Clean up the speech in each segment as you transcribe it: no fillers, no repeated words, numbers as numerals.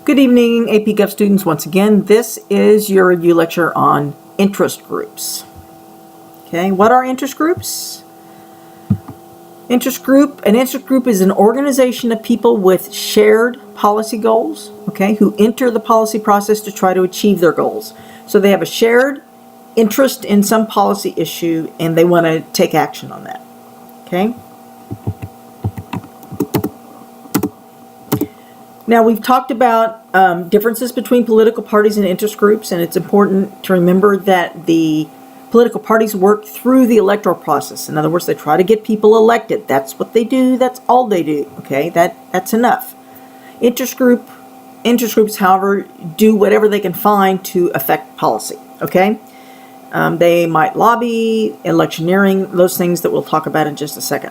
Good evening, AP Gov students. Once again, this is your review lecture on interest groups. Okay, what are interest groups? An interest group is an organization of people with shared policy goals, okay, who enter the policy process to try to achieve their goals. So they have a shared interest in some policy issue and they want to take action on that. Okay? Now, we've talked about differences between political parties and interest groups, and it's important to remember that the political parties work through the electoral process. In other words, they try to get people elected. That's what they do. That's all they do. Okay, that's enough. Interest groups, however, do whatever they can find to affect policy. Okay, they might lobby, electioneering, those things that we'll talk about in just a second.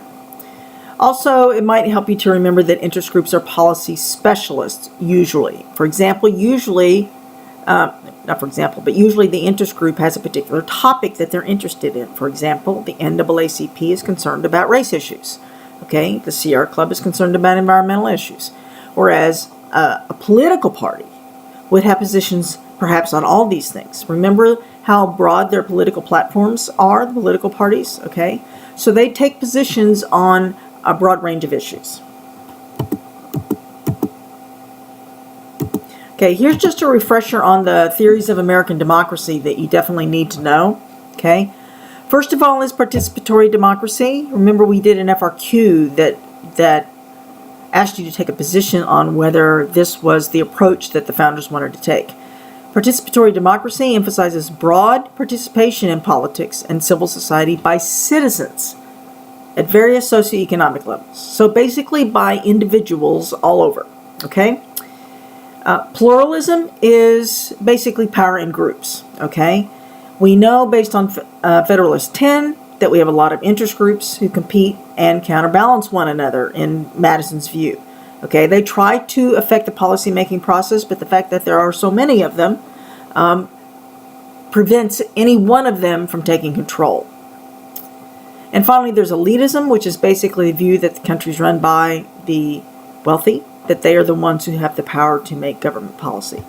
Also, it might help you to remember that interest groups are policy specialists, usually. Usually the interest group has a particular topic that they're interested in. For example, the NAACP is concerned about race issues. Okay, the Sierra Club is concerned about environmental issues. Whereas a political party would have positions perhaps on all these things. Remember how broad their political platforms are, the political parties, okay? So they take positions on a broad range of issues. Okay, here's just a refresher on the theories of American democracy that you definitely need to know. Okay, first of all is participatory democracy. Remember, we did an FRQ that asked you to take a position on whether this was the approach that the founders wanted to take. Participatory democracy emphasizes broad participation in politics and civil society by citizens at various socioeconomic levels. So basically by individuals all over, okay? Pluralism is basically power in groups, okay? We know based on Federalist 10 that we have a lot of interest groups who compete and counterbalance one another in Madison's view, okay? They try to affect the policy-making process, but the fact that there are so many of them prevents any one of them from taking control. And finally, there's elitism, which is basically the view that the country's run by the wealthy, that they are the ones who have the power to make government policy.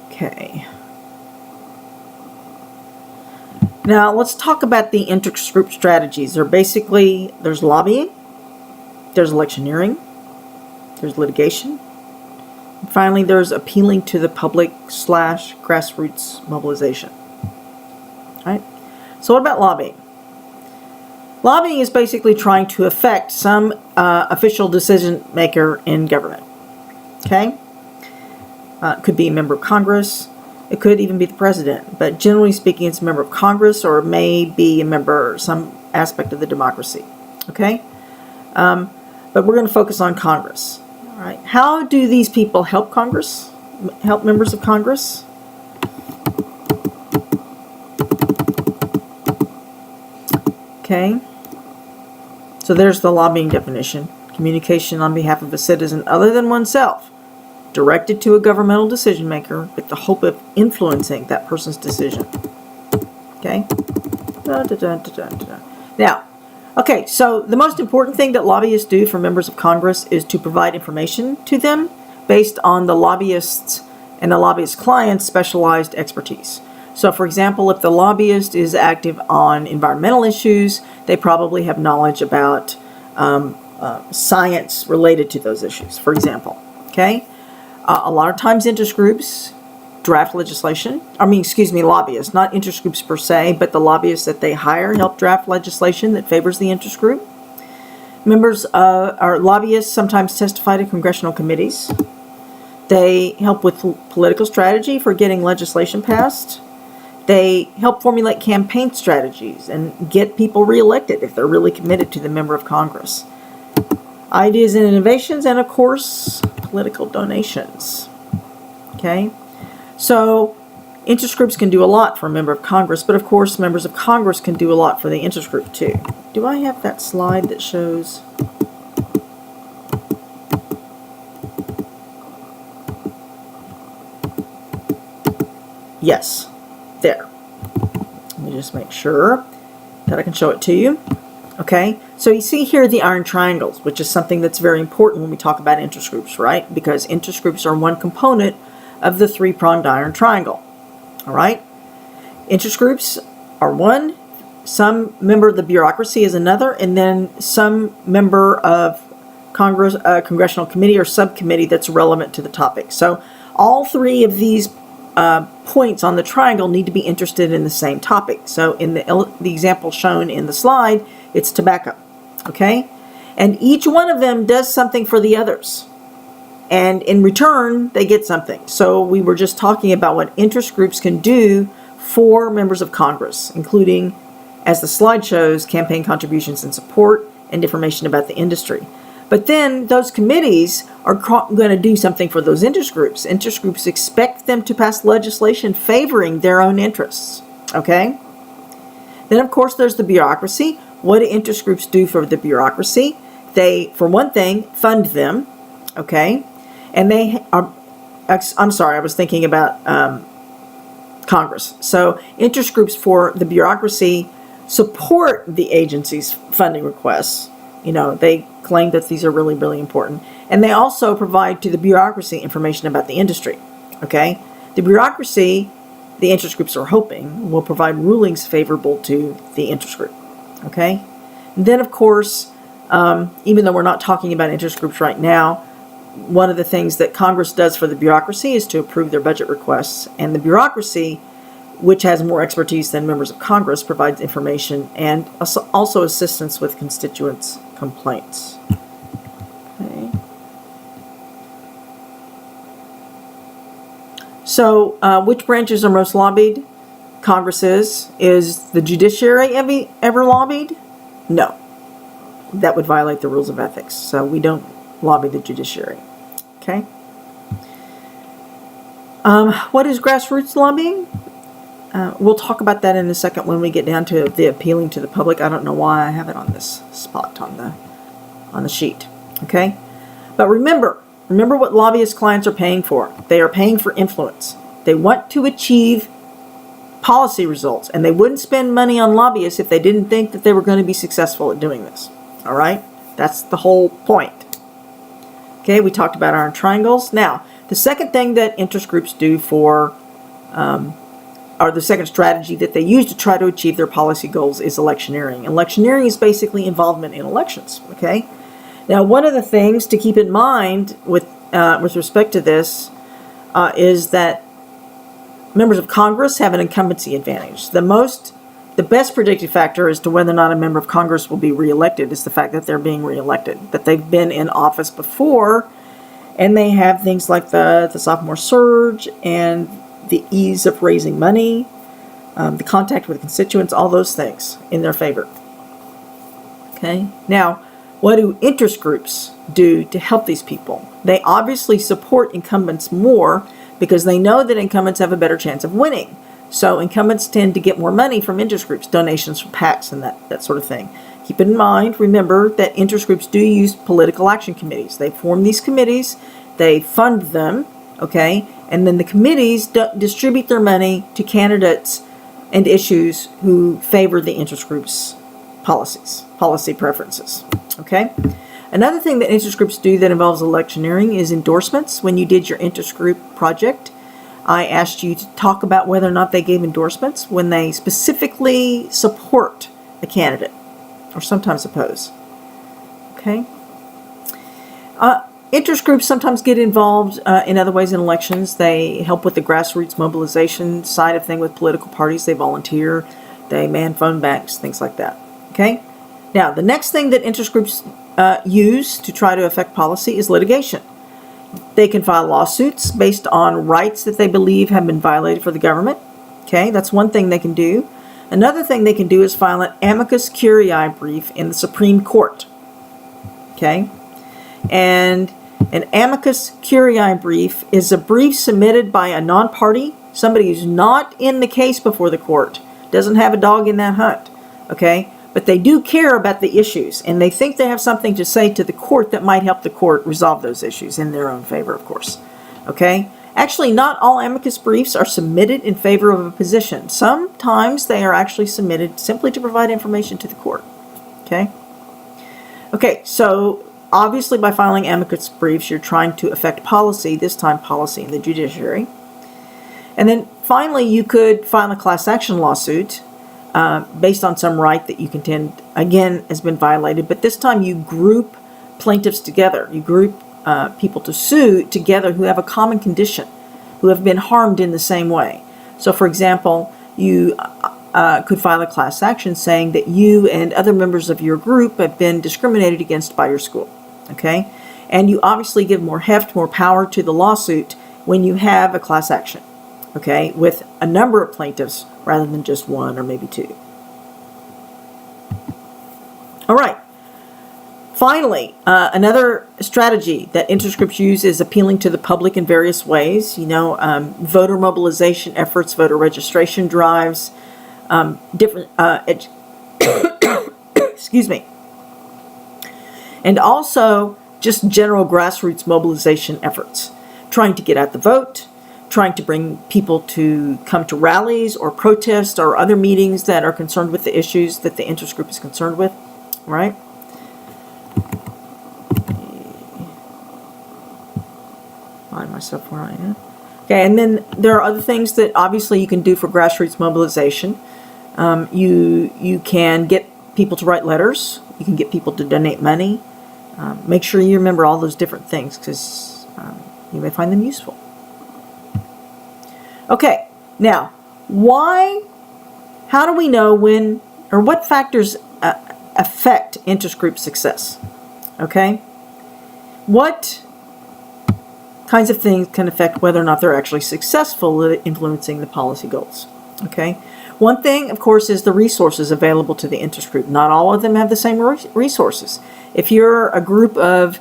Okay. Now, let's talk about the interest group strategies. There's lobbying, there's electioneering, there's litigation. Finally, there's appealing to the public / grassroots mobilization. All right. So what about lobbying? Lobbying is basically trying to affect some official decision maker in government. Okay? It could be a member of Congress. It could even be the president. But generally speaking, it's a member of Congress or may be a member of some aspect of the democracy. Okay? But we're going to focus on Congress. All right. How do these people help Congress? Help members of Congress? Okay. So there's the lobbying definition. Communication on behalf of a citizen other than oneself, directed to a governmental decision maker with the hope of influencing that person's decision. Okay? Now, okay, so the most important thing that lobbyists do for members of Congress is to provide information to them based on the lobbyists' and the lobbyist clients' specialized expertise. So, for example, if the lobbyist is active on environmental issues, they probably have knowledge about science related to those issues, for example. Okay? A lot of times interest groups draft legislation. Lobbyists, not interest groups per se, but the lobbyists that they hire help draft legislation that favors the interest group. Members or lobbyists sometimes testify to congressional committees. They help with political strategy for getting legislation passed. They help formulate campaign strategies and get people reelected if they're really committed to the member of Congress. Ideas and innovations, and of course, political donations. Okay? So, interest groups can do a lot for a member of Congress, but of course, members of Congress can do a lot for the interest group too. Do I have that slide that shows? Yes, there. Let me just make sure that I can show it to you. Okay, So you see here the iron triangles, which is something that's very important when we talk about interest groups, right? Because interest groups are one component of the three-pronged iron triangle. All right? Interest groups are one, some member of the bureaucracy is another, and then some member of Congress, congressional committee or subcommittee that's relevant to the topic. So all three of these points on the triangle need to be interested in the same topic. So in the example shown in the slide, it's tobacco, okay? And each one of them does something for the others. And in return, they get something. So we were just talking about what interest groups can do for members of Congress, including, as the slide shows, campaign contributions and support and information about the industry. But then those committees are going to do something for those interest groups. Interest groups expect them to pass legislation favoring their own interests, okay? Then, of course, there's the bureaucracy. What do interest groups do for the bureaucracy? They, for one thing, fund them, okay? And they are, I'm sorry, I was thinking about Congress. So interest groups for the bureaucracy support the agency's funding requests. You know, they claim that these are really, really important. And they also provide to the bureaucracy information about the industry, okay? The bureaucracy, the interest groups are hoping, will provide rulings favorable to the interest group, okay? And then, of course, even though we're not talking about interest groups right now, one of the things that Congress does for the bureaucracy is to approve their budget requests. And the bureaucracy, which has more expertise than members of Congress, provides information and also assistance with constituents' complaints. Okay. So, which branches are most lobbied? Congress is. Is the judiciary ever lobbied? No. That would violate the rules of ethics. So we don't lobby the judiciary. Okay. What is grassroots lobbying? We'll talk about that in a second when we get down to the appealing to the public. I don't know why I have it on this spot on the sheet. Okay. But remember what lobbyist clients are paying for. They are paying for influence. They want to achieve policy results, and they wouldn't spend money on lobbyists if they didn't think that they were going to be successful at doing this. All right? That's the whole point. Okay, we talked about iron triangles. Now, the second thing that interest groups do for, or the second strategy that they use to try to achieve their policy goals is electioneering. Electioneering is basically involvement in elections, okay? Now, one of the things to keep in mind with respect to this is that members of Congress have an incumbency advantage. The best predictive factor as to whether or not a member of Congress will be reelected is the fact that they're being reelected, that they've been in office before, and they have things like the sophomore surge and the ease of raising money, the contact with constituents, all those things in their favor. Okay. Now, what do interest groups do to help these people? They obviously support incumbents more because they know that incumbents have a better chance of winning. So incumbents tend to get more money from interest groups, donations from PACs and that sort of thing. Keep in mind, remember that interest groups do use political action committees. They form these committees, they fund them, okay, and then the committees distribute their money to candidates and issues who favor the interest groups' policy preferences, okay? Another thing that interest groups do that involves electioneering is endorsements. When you did your interest group project, I asked you to talk about whether or not they gave endorsements when they specifically support a candidate or sometimes oppose. Okay? Interest groups sometimes get involved in other ways in elections. They help with the grassroots mobilization side of things with political parties. They volunteer. They man phone banks, things like that. Okay? Now, the next thing that interest groups use to try to affect policy is litigation. They can file lawsuits based on rights that they believe have been violated for the government. Okay, that's one thing they can do. Another thing they can do is file an amicus curiae brief in the Supreme Court. Okay, and an amicus curiae brief is a brief submitted by a non-party, somebody who's not in the case before the court, doesn't have a dog in that hunt. Okay, but they do care about the issues, and they think they have something to say to the court that might help the court resolve those issues in their own favor, of course. Okay? Actually, not all amicus briefs are submitted in favor of a position. Sometimes they are actually submitted simply to provide information to the court. Okay? Okay, so obviously by filing amicus briefs, you're trying to affect policy, this time policy in the judiciary. And then finally, you could file a class action lawsuit based on some right that you contend, again, has been violated. But this time you group plaintiffs together. You group people to sue together who have a common condition, who have been harmed in the same way. So, for example, you could file a class action saying that you and other members of your group have been discriminated against by your school. Okay? And you obviously give more heft, more power to the lawsuit when you have a class action. Okay, with a number of plaintiffs rather than just one or maybe two. All right. Finally, another strategy that interest groups use is appealing to the public in various ways. Voter mobilization efforts, voter registration drives, different, excuse me, and also just general grassroots mobilization efforts, trying to get out the vote, trying to bring people to come to rallies or protests or other meetings that are concerned with the issues that the interest group is concerned with, right? Find myself where I am. Okay, and then there are other things that obviously you can do for grassroots mobilization. You can get people to write letters. You can get people to donate money. Make sure you remember all those different things because you may find them useful. Okay, now, how do we know when, or what factors affect interest group success? Okay? What kinds of things can affect whether or not they're actually successful at influencing the policy goals? Okay? One thing, of course, is the resources available to the interest group. Not all of them have the same resources. If you're a group of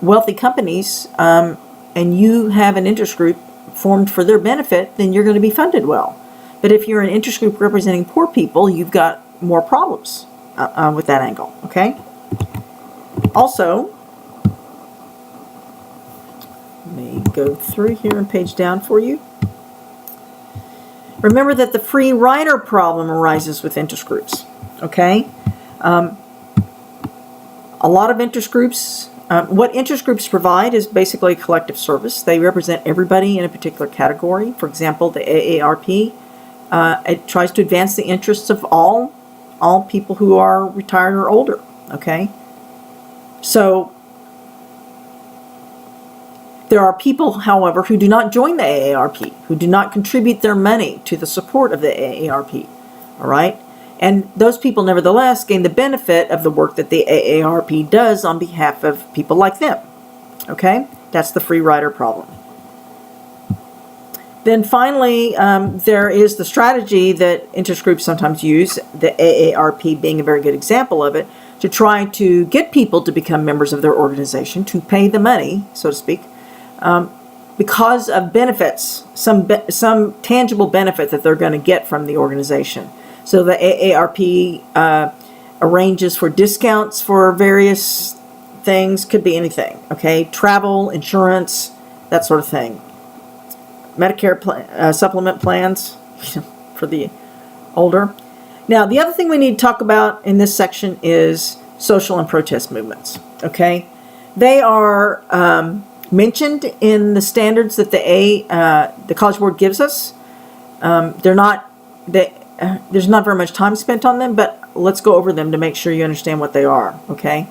wealthy companies and you have an interest group formed for their benefit, then you're going to be funded well. But if you're an interest group representing poor people, you've got more problems with that angle, okay? Also, let me go through here and page down for you. Remember that the free rider problem arises with interest groups, okay? A lot of interest groups, what interest groups provide is basically a collective service. They represent everybody in a particular category. For example, the AARP, it tries to advance the interests of all people who are retired or older, okay? So, there are people, however, who do not join the AARP, who do not contribute their money to the support of the AARP, all right? And those people, nevertheless, gain the benefit of the work that the AARP does on behalf of people like them, okay? That's the free rider problem. Then finally, there is the strategy that interest groups sometimes use, the AARP being a very good example of it, to try to get people to become members of their organization, to pay the money, so to speak, because of benefits, some tangible benefit that they're going to get from the organization. So the AARP arranges for discounts for various things, could be anything, okay? Travel, insurance, that sort of thing. Medicare supplement plans for the older. Now, the other thing we need to talk about in this section is social and protest movements, okay? They are mentioned in the standards that the College Board gives us. There's not very much time spent on them, but let's go over them to make sure you understand what they are, okay?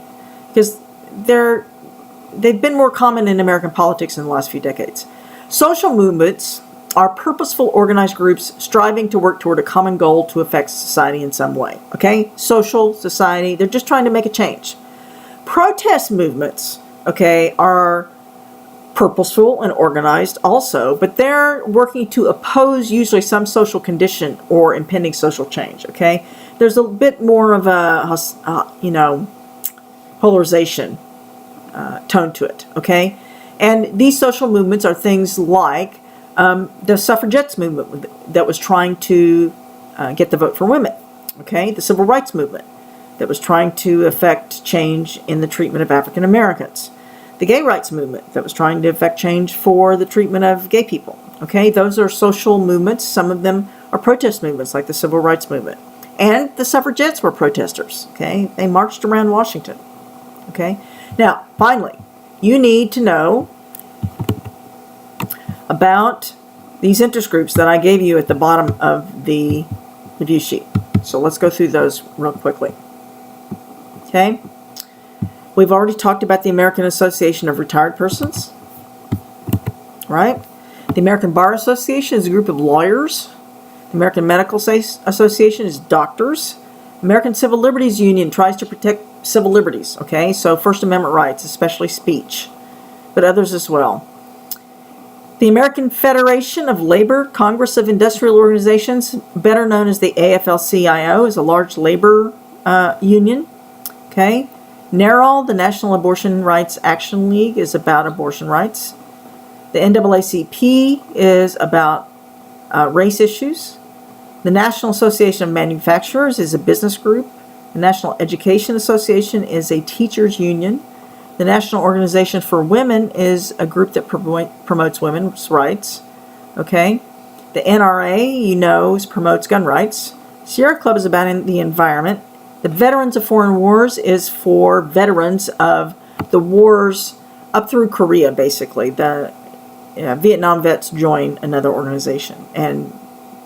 Because they've been more common in American politics in the last few decades. Social movements are purposeful organized groups striving to work toward a common goal to affect society in some way, okay? Social, society, they're just trying to make a change. Protest movements, okay, are purposeful and organized also, but they're working to oppose usually some social condition or impending social change, okay? There's a bit more of a, polarization tone to it, okay? And these social movements are things like the suffragettes movement that was trying to get the vote for women, okay? The civil rights movement that was trying to affect change in the treatment of African Americans. The gay rights movement that was trying to affect change for the treatment of gay people. Okay, those are social movements. Some of them are protest movements, like the civil rights movement. And the suffragettes were protesters. Okay, they marched around Washington. Okay? Now, finally, you need to know about these interest groups that I gave you at the bottom of the review sheet. So let's go through those real quickly. Okay? We've already talked about the American Association of Retired Persons, right? The American Bar Association is a group of lawyers. The American Medical Association is doctors. American Civil Liberties Union tries to protect civil liberties, okay? So First Amendment rights, especially speech, but others as well. The American Federation of Labor Congress of Industrial Organizations, better known as the AFL-CIO, is a large labor union, okay? NARAL, the National Abortion Rights Action League, is about abortion rights. The NAACP is about race issues. The National Association of Manufacturers is a business group. The National Education Association is a teachers union. The National Organization for Women is a group that promotes women's rights. Okay? The NRA, you know, promotes gun rights. Sierra Club is about the environment. The Veterans of Foreign Wars is for veterans of the wars up through Korea, basically. The Vietnam vets join another organization. And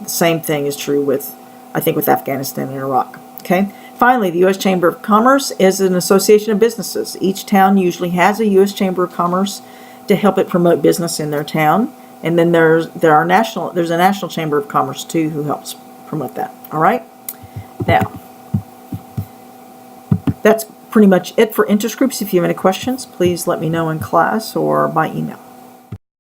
the same thing is true with, I think, with Afghanistan and Iraq. Okay? Finally, the U.S. Chamber of Commerce is an association of businesses. Each town usually has a U.S. Chamber of Commerce to help it promote business in their town. And then there's a National Chamber of Commerce, too, who helps promote that. All right? Now, that's pretty much it for interest groups. If you have any questions, please let me know in class or by email.